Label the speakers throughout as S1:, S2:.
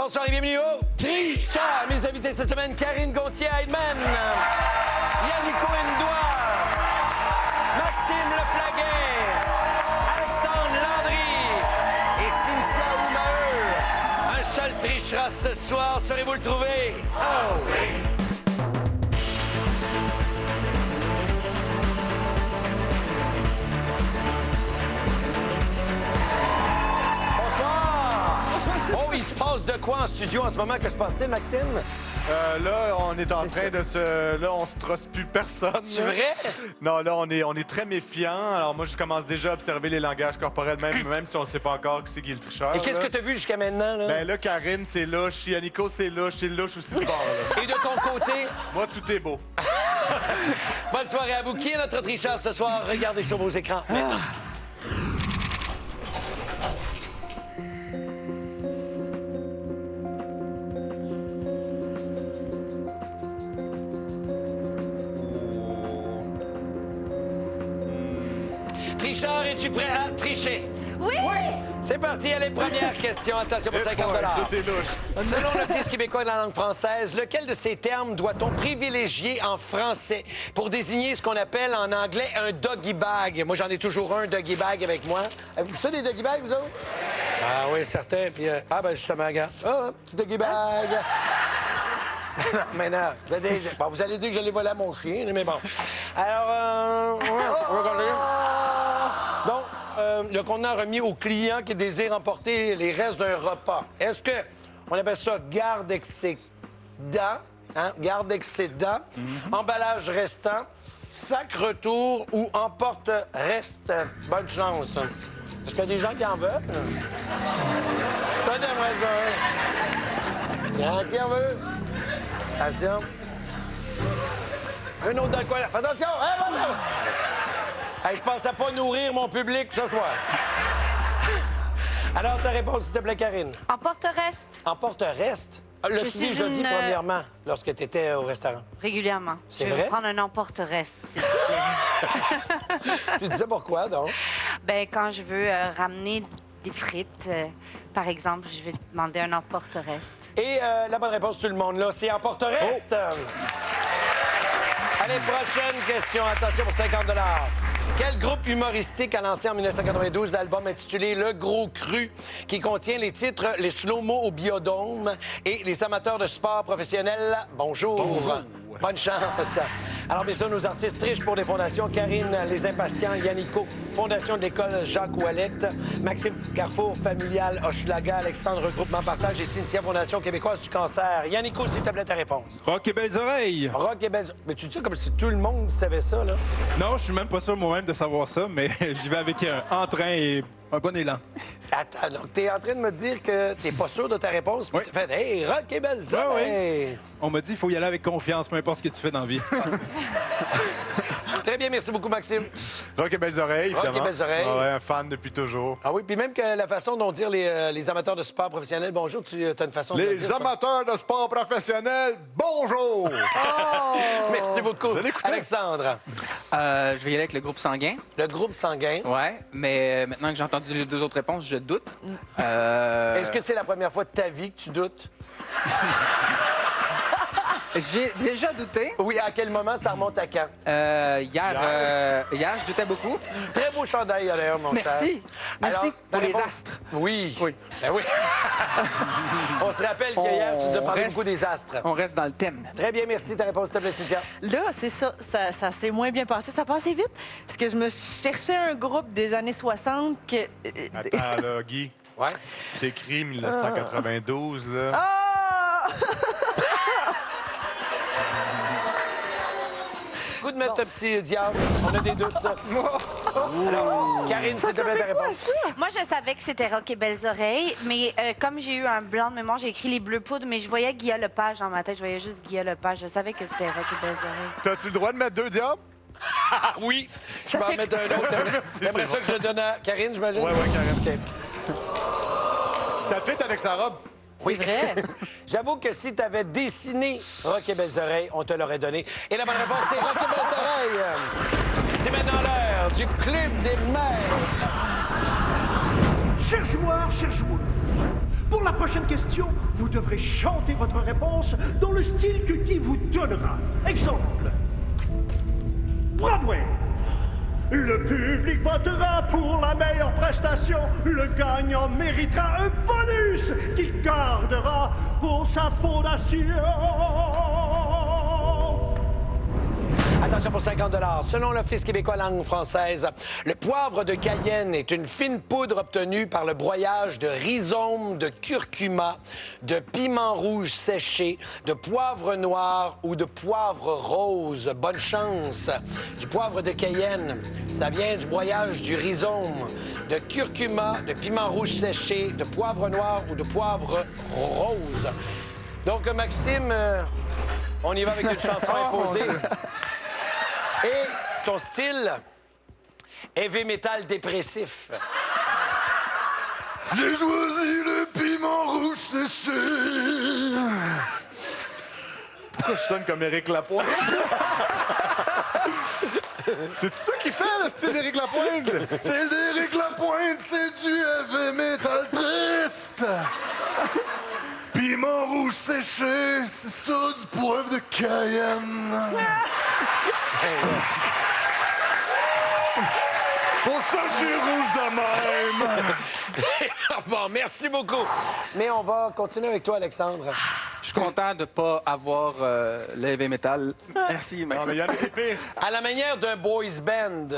S1: Bonsoir et bienvenue au Trichard. Mes invités cette semaine, Karine Gontier-Heidman, Yannico N'Doua, Maxime Leflaguet, Alexandre Landry et Cynthia Oumaheu. Un seul trichera ce soir, saurez-vous le trouver? Oh oui! Oh, il se passe de quoi en studio en ce moment? Que se passe-t-il, Maxime?
S2: Là, on est en train de se... Là, on se trosse plus personne.
S1: C'est vrai?
S2: Non, là, on est très méfiants. Alors moi, je commence déjà à observer les langages corporels, même si on ne sait pas encore qui c'est qui est le tricheur.
S1: Et qu'est-ce
S2: là.
S1: que tu as vu jusqu'à maintenant? Là?
S2: Ben là, Karine, c'est louche. Yannico, c'est louche. C'est louche aussi ce bord, là.
S1: Et de ton côté?
S2: Moi, tout est beau.
S1: Bonne soirée à vous. Qui est notre tricheur ce soir? Regardez sur vos écrans maintenant. Tricheur, es-tu prêt à tricher?
S3: Oui!
S1: C'est parti, allez, première question. Attention pour 50 $.
S2: Ça, c'est louche.
S1: Selon l'Office québécois de la langue française, lequel de ces termes doit-on privilégier en français pour désigner ce qu'on appelle en anglais un doggy bag? Moi, j'en ai toujours un doggy bag avec moi. Avez-vous ça, des doggy bags, vous autres? Ah oui, certains. Puis, ben justement, regarde. Ah, petit doggy bag. Non, mais non. Bon, vous allez dire que je l'ai volé à mon chien, mais bon. Alors, regardez. Donc, le contenant remis au client qui désire emporter les restes d'un repas. Est-ce que on appelle ça garde excédent, hein? Garde excédent, emballage restant, sac retour ou emporte reste? Bonne chance. Est-ce qu'il y a des gens qui en veulent? Toi, t'aimerais ça. Il y en a qui en veut? Attention. Un autre dans le coin là. Fais attention! Hein, bon, hey, je pensais pas nourrir mon public ce soir. Alors, ta réponse, s'il te plaît, Karine.
S3: Emporte-reste.
S1: Emporte-reste? L'as-tu
S3: suis
S1: déjà dit,
S3: une-
S1: premièrement, lorsque tu étais au restaurant?
S3: Régulièrement.
S1: C'est
S3: Je vais
S1: vrai?
S3: vous prendre un emporte-reste, s'il vous plaît.
S1: Tu disais pourquoi, donc?
S3: Ben, quand je veux ramener des frites, par exemple, je vais demander un emporte-reste.
S1: Et la bonne réponse, tout le monde, là, c'est emporte-reste. Allez, prochaine question. Attention pour 50 $. Quel groupe humoristique a lancé en 1992 l'album intitulé Le Gros Cru, qui contient les titres Les Slow-Mo au Biodôme et Les amateurs de sport professionnels? Bonjour. Bonne chance. Alors, bien sûr, nos artistes trichent pour des fondations. Karine, Les Impatients, Yannico, Fondation de l'école Jacques Ouellette, Maxime, Carrefour familial Hochelaga, Alexandre, Regroupement Partage et Cynthia, Fondation québécoise du cancer. Yannico, s'il te plaît, ta réponse.
S4: Rock et belles oreilles!
S1: Rock et belles... Mais tu dis ça comme si tout le monde savait ça, là.
S4: Non, je suis même pas sûr moi-même de savoir ça, mais j'y vais avec un entrain et un bon élan.
S1: Attends, donc t'es en train de me dire que t'es pas sûr de ta réponse, puis
S4: Oui.
S1: t'as fait « Hey, rock et belles
S4: Ouais,
S1: oreilles!
S4: On m'a dit qu'il faut y aller avec confiance, peu importe ce que tu fais dans la vie.
S1: Très bien, merci beaucoup, Maxime.
S2: Rock et belles oreilles,
S1: Rock et
S2: évidemment.
S1: belles oreilles.
S2: Ah ouais, un fan depuis toujours.
S1: Ah oui, puis même que la façon dont dire les amateurs de sport professionnels, bonjour, tu as une façon de le
S2: Les
S1: dire. toi.
S2: amateurs de sport professionnel, bonjour!
S1: Merci beaucoup.
S2: Vous allez écouter?
S1: Alexandre,
S5: Je vais y aller avec le groupe sanguin.
S1: le groupe sanguin.
S5: Ouais, mais maintenant que j'ai entendu les deux autres réponses, je doute.
S1: Est-ce que c'est la première fois de ta vie que tu doutes?
S5: J'ai déjà douté.
S1: Oui, à quel moment ça remonte à quand?
S5: Hier, je doutais beaucoup.
S1: Très beau chandail, d'ailleurs, mon cher.
S5: Merci. Merci
S1: Alors, ta
S5: pour les
S1: réponse?
S5: astres.
S1: Oui.
S5: Oui.
S1: Ben oui. On se rappelle qu'hier, tu nous as parlé
S5: reste-
S1: beaucoup des astres.
S5: On reste dans le thème.
S1: Très bien, merci. Ta réponse, s'il te plaît, Cynthia.
S6: Là, c'est ça. Ça s'est moins bien passé. Ça passait vite. Parce que je me cherchais un groupe des années 60 que...
S2: Attends, là, Guy.
S1: Ouais.
S2: C'est écrit 1992, là.
S6: Ah!
S1: Goût de mettre un petit diable. On a des doutes. Alors, Karine, s'il te plaît, ta réponse.
S3: Moi, je savais que c'était Rock et Belles Oreilles, mais comme j'ai eu un blanc de mémoire, j'ai écrit Les Bleus Poudres, mais je voyais Guillaume Lepage dans ma tête. Je voyais juste Guillaume Lepage. Je savais que c'était Rock et Belles Oreilles.
S2: T'as-tu le droit de mettre 2 diables?
S1: Ah oui! Je vais en mettre un autre. T'aimerais ça que je le donne à Karine, j'imagine?
S2: Ouais, Karine.
S1: OK.
S2: Ça fit avec sa robe.
S1: Oui.
S6: vrai.
S1: J'avoue que si tu avais dessiné Rock et Belles Oreilles, on te l'aurait donné. Et la bonne réponse, c'est Rock et Belles Oreilles. C'est maintenant l'heure du Club des maîtres.
S7: Chers joueurs, Pour la prochaine question, vous devrez chanter votre réponse dans le style que Guy vous donnera. Exemple. Broadway. Le public votera pour la meilleure prestation. Le gagnant méritera un bonus qu'il gardera pour sa fondation.
S1: Attention pour 50 $. Selon l'Office québécois langue française, le poivre de Cayenne est une fine poudre obtenue par le broyage de rhizome, de curcuma, de piment rouge séché, de poivre noir ou de poivre rose. Bonne chance. Du poivre de Cayenne, ça vient du broyage du rhizome, de curcuma, de piment rouge séché, de poivre noir ou de poivre rose. Donc, Maxime, on y va avec une chanson imposée. Et son style, heavy metal dépressif.
S2: J'ai choisi le piment rouge séché. Pourquoi je sonne comme Éric Lapointe? C'est ça qui fait le style d'Éric Lapointe? Le style d'Éric Lapointe, c'est du heavy metal triste. Piment rouge séché, c'est ça du poivre de Cayenne. Pour ça, je suis rouge de même.
S1: Bon, merci beaucoup. Mais on va continuer avec toi, Alexandre.
S5: Je suis content de ne pas avoir le heavy metal. Merci,
S2: Non,
S5: Maxime.
S2: mais il y en a des pires.
S1: À la manière d'un boys band.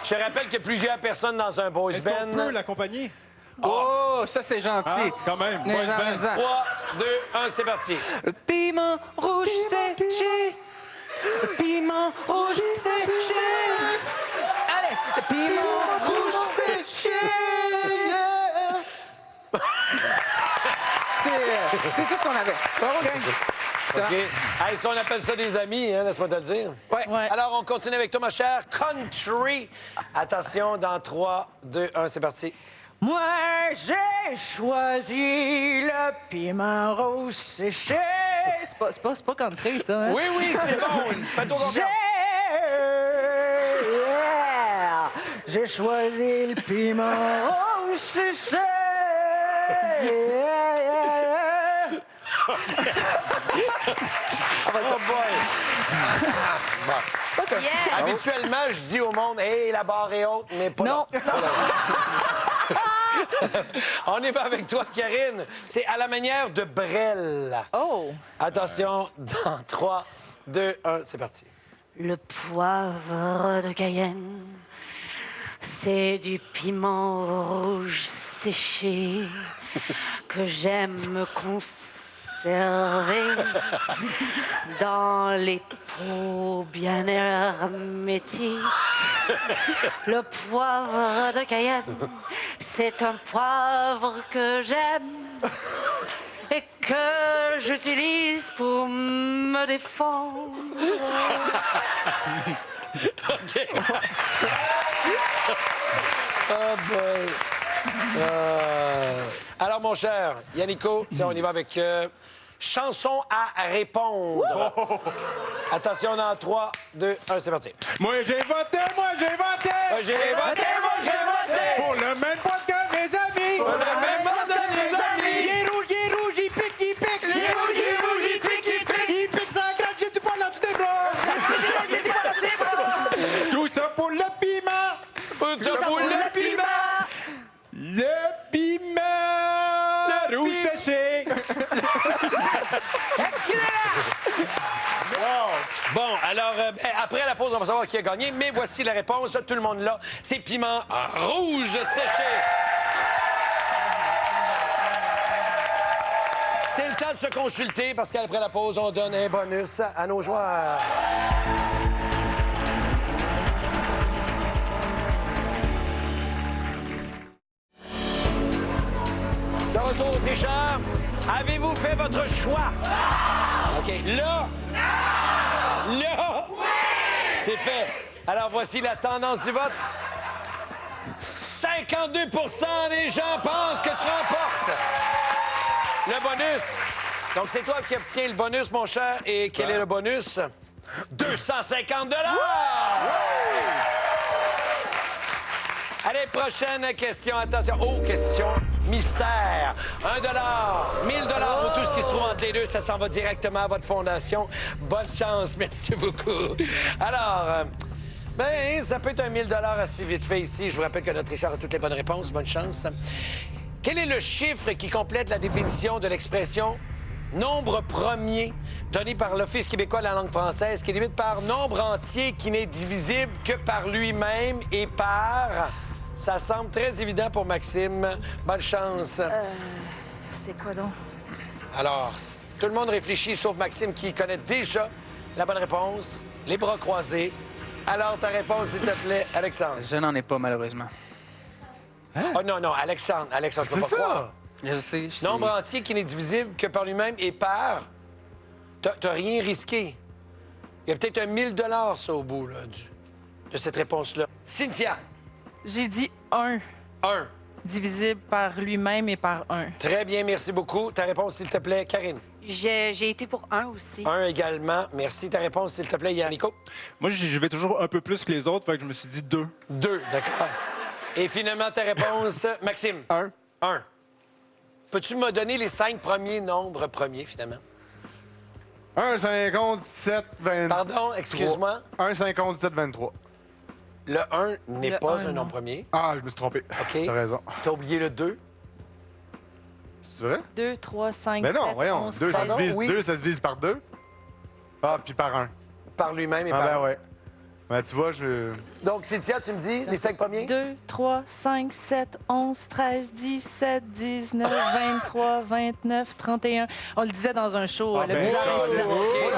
S1: Je te rappelle qu'il y a plusieurs personnes dans un boys
S4: Est-ce qu'on
S1: band.
S4: peut l'accompagner?
S5: Oh, ça, c'est gentil.
S4: Ah, quand même. Boys
S5: Neuf ans,
S4: band.
S5: 9 ans.
S1: 3, 2, 1, c'est parti.
S5: Le piment rouge séché. Le piment rouge séché. Allez, le piment rouge séché. C'est tout ce qu'on avait. Bravo, gang. C'est
S1: OK.
S5: bon.
S1: Hey, si on appelle ça des amis, hein, laisse-moi te le dire.
S5: Ouais.
S1: Alors, on continue avec toi, ma chère. Country. Attention, dans 3, 2, 1, c'est parti.
S6: Moi, j'ai choisi le piment rouge séché. C'est pas country, ça, hein?
S1: Oui, oui, c'est bon. Fais-toi confiance.
S6: J'ai choisi le piment rouge séché.
S1: Oh boy!
S3: Yeah!
S1: Habituellement, je dis au monde, hey, la barre est haute, mais pas
S6: Non.
S1: là. On y va avec toi, Karine. C'est à la manière de Brel.
S6: Oh!
S1: Attention, dans 3, 2, 1, c'est parti.
S3: Le poivre de Cayenne, c'est du piment rouge séché que j'aime conserver dans les pots bien hermétiques. Le poivre de Cayenne, c'est un poivre que j'aime et que j'utilise pour me défendre.
S1: Oh boy! Alors, mon cher Yannico, on y va avec chanson à répondre. Attention, dans 3, 2, 1, c'est parti.
S4: Moi, j'ai voté, moi, j'ai voté!
S1: J'ai voté, moi, j'ai voté!
S4: Pour le même vote que mes amis!
S1: Pour le même vote que mes amis!
S4: Il est rouge, il pique, il pique! Il est rouge, il pique, il pique! Il pique ça gratte, j'ai du poil dans tous tes bras! J'ai du poil dans tes bras! Tout ça pour le piment!
S1: Tout ça pour le piment!
S4: Le piment! Rouge séché!
S1: Bon, alors, après la pause, on va savoir qui a gagné, mais voici la réponse. Tout le monde là, c'est piment rouge séché. C'est le temps de se consulter parce qu'après la pause, on donne un bonus à nos joueurs. De retour, tricheurs, avez-vous fait votre choix? OK, là... Là! C'est fait. Alors, voici la tendance du vote. 52 des gens pensent que tu remportes le bonus. Donc, c'est toi qui obtiens le bonus, mon cher. Et quel est le bonus? 250 $! Allez, prochaine question. Attention. Oh, question mystère. 1 $, 1 000 ou tout ce qui se trouve entre les deux, ça s'en va directement à votre fondation. Bonne chance, merci beaucoup. Alors, ben, ça peut être un 1 000 assez vite fait ici. Je vous rappelle que notre Richard a toutes les bonnes réponses. Bonne chance. Quel est le chiffre qui complète la définition de l'expression nombre premier donné par l'Office québécois de la langue française qui débute par nombre entier qui n'est divisible que par lui-même et par... Ça semble très évident pour Maxime. Bonne chance.
S6: C'est quoi donc?
S1: Alors, tout le monde réfléchit, sauf Maxime qui connaît déjà la bonne réponse. Les bras croisés. Alors, ta réponse, s'il te plaît, Alexandre.
S5: Je n'en ai pas, malheureusement.
S1: Oh non, non, Alexandre, je peux pas
S2: C'est
S1: croire.
S2: ça!
S5: Je sais.
S1: Nombre entier qui n'est divisible que par lui-même et par... T'as rien risqué. Il y a peut-être un 1 000 ça, au bout, là, de cette réponse-là. Cynthia,
S6: J'ai dit 1,
S1: 1.
S6: divisible par lui-même et par 1.
S1: Très bien, merci beaucoup. Ta réponse, s'il te plaît, Karine.
S3: J'ai été pour 1 aussi.
S1: 1 également. Merci. Ta réponse, s'il te plaît, Yannico.
S4: Moi, je vais toujours un peu plus que les autres, fait que je me suis dit 2.
S1: 2, d'accord. Et finalement, ta réponse, Maxime.
S2: 1.
S1: 1. Peux-tu me donner les 5 premiers nombres premiers, finalement?
S2: 1, 50, 17, 23.
S1: Pardon, excuse-moi.
S2: 1, 50, 17, 23.
S1: Le 1 n'est
S6: Le
S1: pas
S6: 1,
S1: un
S6: non.
S1: nombre premier.
S2: Ah, je me suis trompé.
S1: OK.
S2: T'as raison.
S1: T'as oublié le 2.
S2: C'est vrai?
S6: 2, 3, 5,
S2: Mais
S6: 7,
S2: non, voyons.
S6: 11,
S2: 2, ça
S6: 13.
S2: se divise,
S1: oui.
S2: 2, ça se divise par 2. Ah, puis par 1.
S1: Par lui-même et
S2: Ah,
S1: par...
S2: ben ouais. Ben, tu vois, je...
S1: Donc, Cynthia, tu me dis les 5 premiers?
S6: 2, 3, 5, 7, 11, 13, 17, 19, 23, 29, 31. On le disait dans un show,
S2: Ah,
S6: le
S2: ben,
S6: bizarre
S2: ça,
S6: incident.
S2: oui, oui,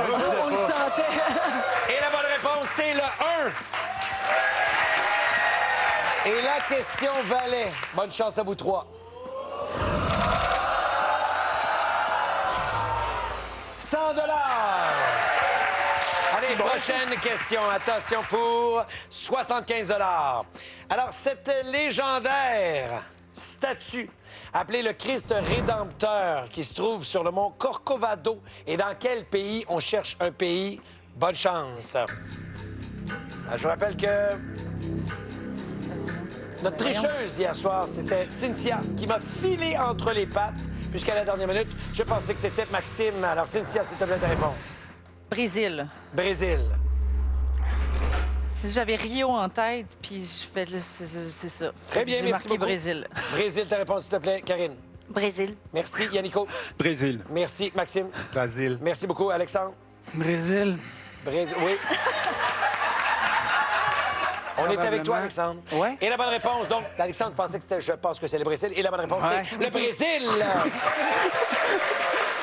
S6: On le sentait.
S1: Et la bonne réponse, c'est le 1. Et la question valait. Bonne chance à vous trois. 100 $. Allez, prochaine question. Attention pour 75 $. Alors, cette légendaire statue appelée le Christ Rédempteur qui se trouve sur le mont Corcovado et dans quel pays? On cherche un pays. Bonne chance. Je vous rappelle que notre tricheuse hier soir, c'était Cynthia qui m'a filé entre les pattes puisqu'à la dernière minute, je pensais que c'était Maxime. Alors, Cynthia, s'il te plaît, ta réponse.
S6: Brésil.
S1: Brésil.
S6: J'avais Rio en tête, puis je fais c'est ça.
S1: Très bien,
S6: J'ai
S1: merci
S6: marqué
S1: beaucoup.
S6: Brésil.
S1: Brésil, ta réponse, s'il te plaît, Karine.
S3: Brésil.
S1: Merci, Yannico.
S4: Brésil.
S1: Merci, Maxime.
S2: Brésil.
S1: Merci beaucoup, Alexandre.
S5: Brésil.
S1: Brésil, oui. On est avec toi,
S5: Probablement.
S1: Alexandre.
S5: Ouais.
S1: Et la bonne réponse, donc, Alexandre pensait que c'était je pense que c'est le Brésil. Et la bonne réponse,
S5: Ouais.
S1: c'est le Brésil.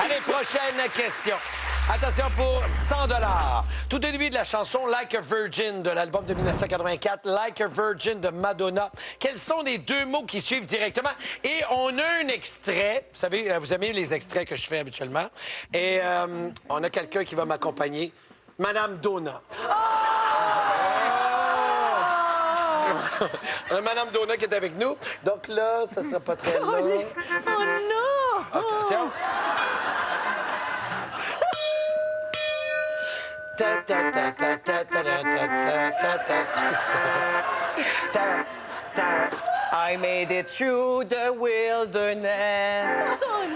S1: Allez, prochaine question. Attention pour 100 $. Tout au début de la chanson Like a Virgin de l'album de 1984, Like a Virgin de Madonna. Quels sont les deux mots qui suivent directement? Et on a un extrait. Vous savez, vous aimez les extraits que je fais habituellement. Et on a quelqu'un qui va m'accompagner. Madame Donna. On a Madame Donna qui est avec nous. Donc là, ça sera pas très long.
S6: Oh non!
S1: Attention. Ta, ta, ta, ta, ta, ta, ta, ta, ta, ta, ta, ta.
S8: I made it through the wilderness.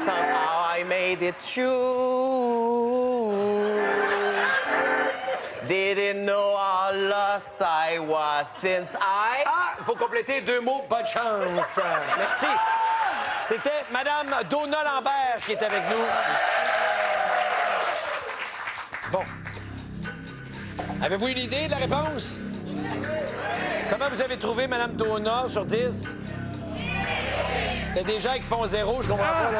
S8: Somehow I made it through. Didn't know how lost I was since I...
S1: Ah, il faut compléter deux mots. Bonne chance. Merci. C'était Madame Donna Lambert qui est avec nous. Bon. Avez-vous une idée de la réponse? Comment vous avez trouvé Madame Donna sur 10? Il y a des gens qui font 0, je comprends pas, là.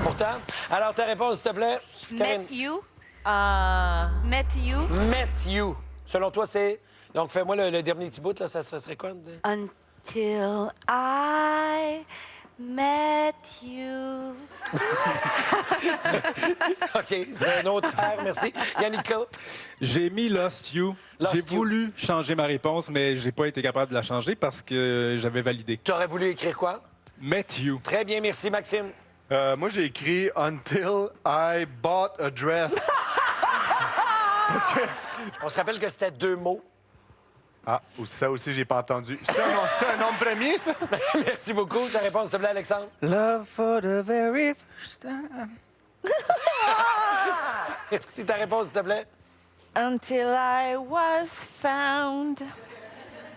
S1: Pourtant. Alors, ta réponse, s'il te plaît, Karine.
S3: Met you.
S6: Ah.
S3: Met you.
S1: Met you. Selon toi, c'est... Donc, fais-moi le dernier petit bout, là. Ça serait quoi?
S3: Until I met you.
S1: OK, c'est un autre air, merci. Yannicka?
S4: J'ai mis Lost You.
S1: Lost
S4: J'ai
S1: You.
S4: voulu changer ma réponse, mais j'ai pas été capable de la changer parce que j'avais validé.
S1: Tu aurais voulu écrire quoi?
S4: Met You.
S1: Très bien, merci, Maxime.
S2: Moi, j'ai écrit Until I bought a dress.
S1: On se rappelle que c'était deux mots.
S2: Ah, ça aussi, j'ai pas entendu. C'est un nombre premier, ça?
S1: Merci beaucoup. Ta réponse, s'il te plaît, Alexandre?
S5: Love for the very first time.
S1: Merci. Ta réponse, s'il te plaît?
S6: Until I was found.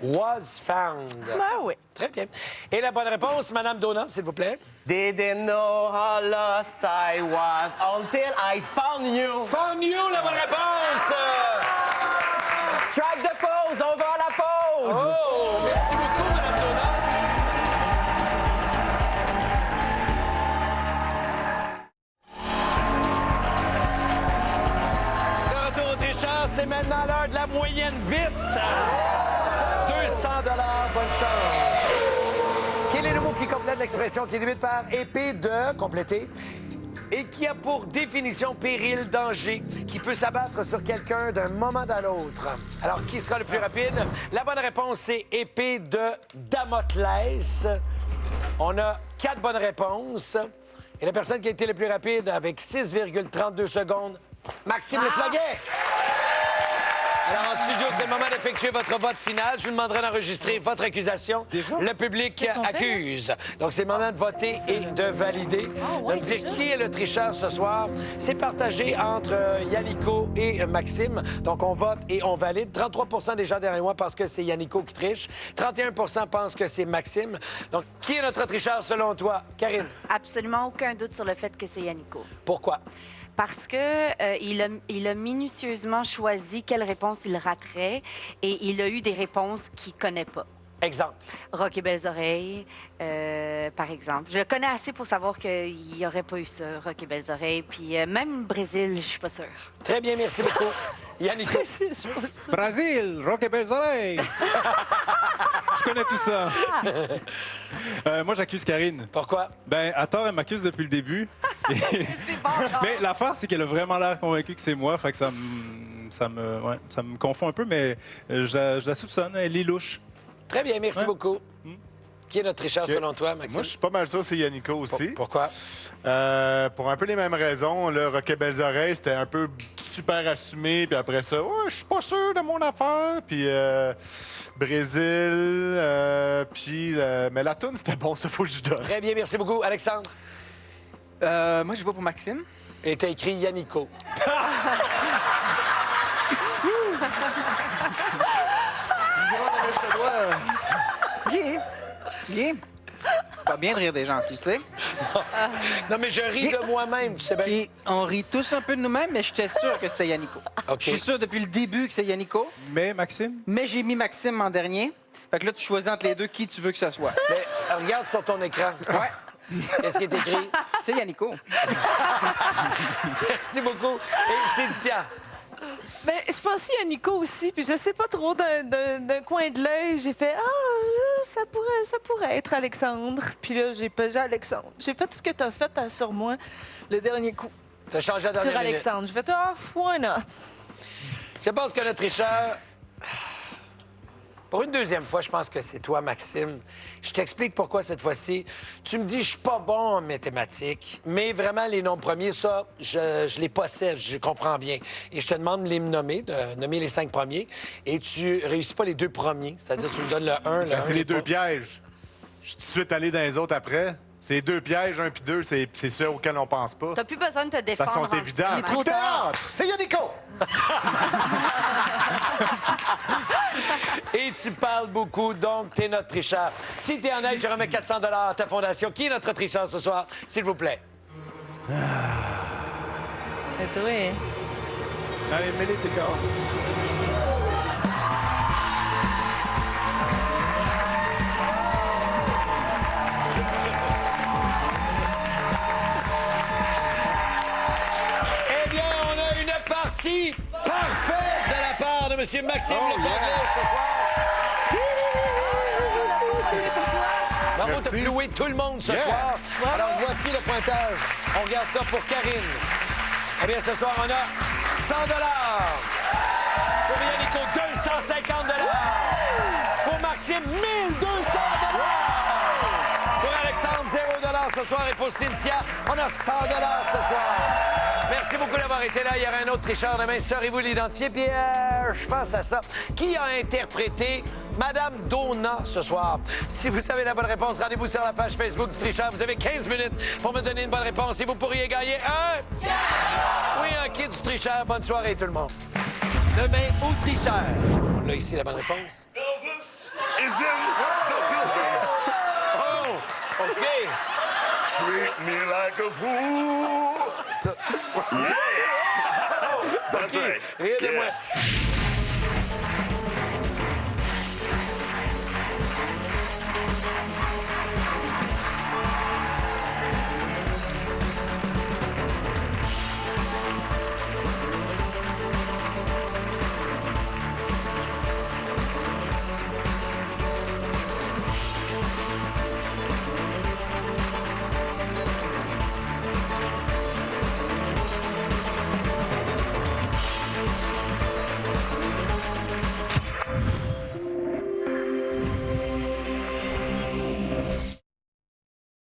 S1: Was found.
S6: Ben oui.
S1: Très bien. Et la bonne réponse, Madame Donna, s'il vous plaît?
S8: Didn't know how lost I was until I found you.
S1: Found you, la bonne réponse!
S8: Strike the pose, on va à la pause.
S1: Oh, merci beaucoup, Madame Donna. De retour au tricheur, c'est maintenant l'heure de la moyenne vite. 200 bonne chance. Quel est le mot qui complète l'expression qui débute par épée de complété et qui a pour définition péril, danger, qui peut s'abattre sur quelqu'un d'un moment à l'autre? Alors, qui sera le plus rapide? La bonne réponse, c'est épée de Damoclès. On a 4 bonnes réponses. Et la personne qui a été le plus rapide avec 6,32 secondes, Maxime Leflaguet. Alors, en studio, c'est le moment d'effectuer votre vote final. Je vous demanderai d'enregistrer votre accusation. Le public accuse. Donc, c'est le moment de voter et de valider. De me dire qui est le tricheur ce soir. C'est partagé entre Yannico et Maxime. Donc, on vote et on valide. 33 des gens derrière moi pensent que c'est Yannico qui triche. 31 pensent que c'est Maxime. Donc, qui est notre tricheur selon toi? Karine?
S3: Absolument aucun doute sur le fait que c'est Yannico.
S1: Pourquoi?
S3: Parce que il a minutieusement choisi quelle réponse il raterait et il a eu des réponses qu'il connaît pas.
S1: Exemple.
S3: Rock et Belles Oreilles, par exemple. Je le connais assez pour savoir qu'il n'y aurait pas eu ça, Rock et Belles Oreilles. Puis même Brésil, je suis pas sûre.
S1: Très bien, merci beaucoup. Yannico?
S5: Brésil, rock et belles oreilles. Je connais tout ça. Moi, j'accuse Karine.
S1: Pourquoi?
S5: Ben, à tort, elle m'accuse depuis le début.
S3: C'est bon,
S5: Mais l'affaire, c'est qu'elle a vraiment l'air convaincue que c'est moi. Fait que ça me confond un peu, mais je la soupçonne. Elle est louche.
S1: Très bien, merci beaucoup. Qui est notre tricheur selon toi, Maxime?
S2: Moi, je suis pas mal sûr que c'est Yannico aussi.
S1: Pourquoi?
S2: Pour un peu les mêmes raisons. Le Rock et Belles Oreilles, c'était un peu super assumé. Puis après ça, ouais, je suis pas sûr de mon affaire. Puis Brésil, mais la toune, c'était bon, ça faut que je donne.
S1: Très bien, merci beaucoup. Alexandre?
S5: Moi, je vais pour Maxime.
S1: Et t'as écrit Yannico.
S5: Guy. Pas bien de rire des gens, tu sais.
S1: Non, mais je ris de moi-même, tu sais bien.
S5: Guy, on rit tous un peu de nous-mêmes, mais j'étais sûr que c'était Yannico.
S1: OK.
S5: Je suis sûr depuis le début que c'est Yannico,
S2: Mais Maxime?
S5: mais j'ai mis Maxime en dernier. Fait que là, tu choisis entre les deux qui tu veux que ce soit.
S1: Mais regarde sur ton écran.
S5: Ouais,
S1: Qu'est-ce qui est écrit?
S5: c'est Yannico.
S1: Merci beaucoup. Et Cynthia?
S6: Ben, je pensais à Nico aussi, puis je sais pas trop d'un coin de l'œil. J'ai fait ça pourrait être Alexandre. Puis là, j'ai pesé Alexandre. J'ai fait ce que t'as fait sur moi le dernier coup.
S1: Ça change la dernière
S6: Sur
S1: minute.
S6: Alexandre. J'ai fait why not?
S1: Je pense que le tricheur... Pour une deuxième fois, je pense que c'est toi, Maxime. Je t'explique pourquoi cette fois-ci. Tu me dis, je suis pas bon en mathématiques, mais vraiment, les nombres premiers, ça, je les possède, je comprends bien. Et je te demande de les nommer, de nommer les 5 premiers, et tu réussis pas les 2 premiers. C'est-à-dire, tu me donnes le 1, le 1.
S2: C'est les 2 pièges. Je suis tout de suite allé dans les autres après. C'est 2 pièges, 1 puis 2, c'est ceux auxquels on pense pas.
S3: T'as plus besoin de te
S2: De toute
S3: défendre.
S2: façon, c'est
S3: rendu
S2: évident.
S3: là,
S2: Coup de
S3: Maxime.
S2: théâtre! C'est Yannico!
S1: Et tu parles beaucoup, donc t'es notre tricheur. Si t'es honnête, je remets 400 $ à ta fondation. Qui est notre tricheur ce soir, s'il vous plaît?
S6: C'est toi.
S2: Allez, mets-les tes corps.
S1: Eh bien, on a une partie parfaite de la part de M. Maxime Leflaguet ce soir. Bravo, t'as
S2: Merci.
S1: cloué tout le monde ce soir. Alors, voici le pointage. On regarde ça pour Karine. Eh bien, ce soir, on a 100 $. Pour Yannico, 250 $. Pour Maxime, 1200 $. Pour Alexandre, 0 $ ce soir. Et pour Cynthia, on a 100 $ ce soir. Merci beaucoup d'avoir été là. Il y aura un autre tricheur demain. Saurez-vous l'identifier? Puis, je pense à ça. Qui a interprété Madame Donna ce soir? Si vous avez la bonne réponse, rendez-vous sur la page Facebook du tricheur. Vous avez 15 minutes pour me donner une bonne réponse et vous pourriez gagner un... Oui, un kit du tricheur. Bonne soirée, tout le monde.
S8: Demain au tricheur.
S1: On a ici la bonne réponse.
S9: Elvis is in the building.
S1: Oh, OK.
S9: Treat me like a fool. Yeah. That's right.
S1: Rien de
S9: Yeah.
S1: moins.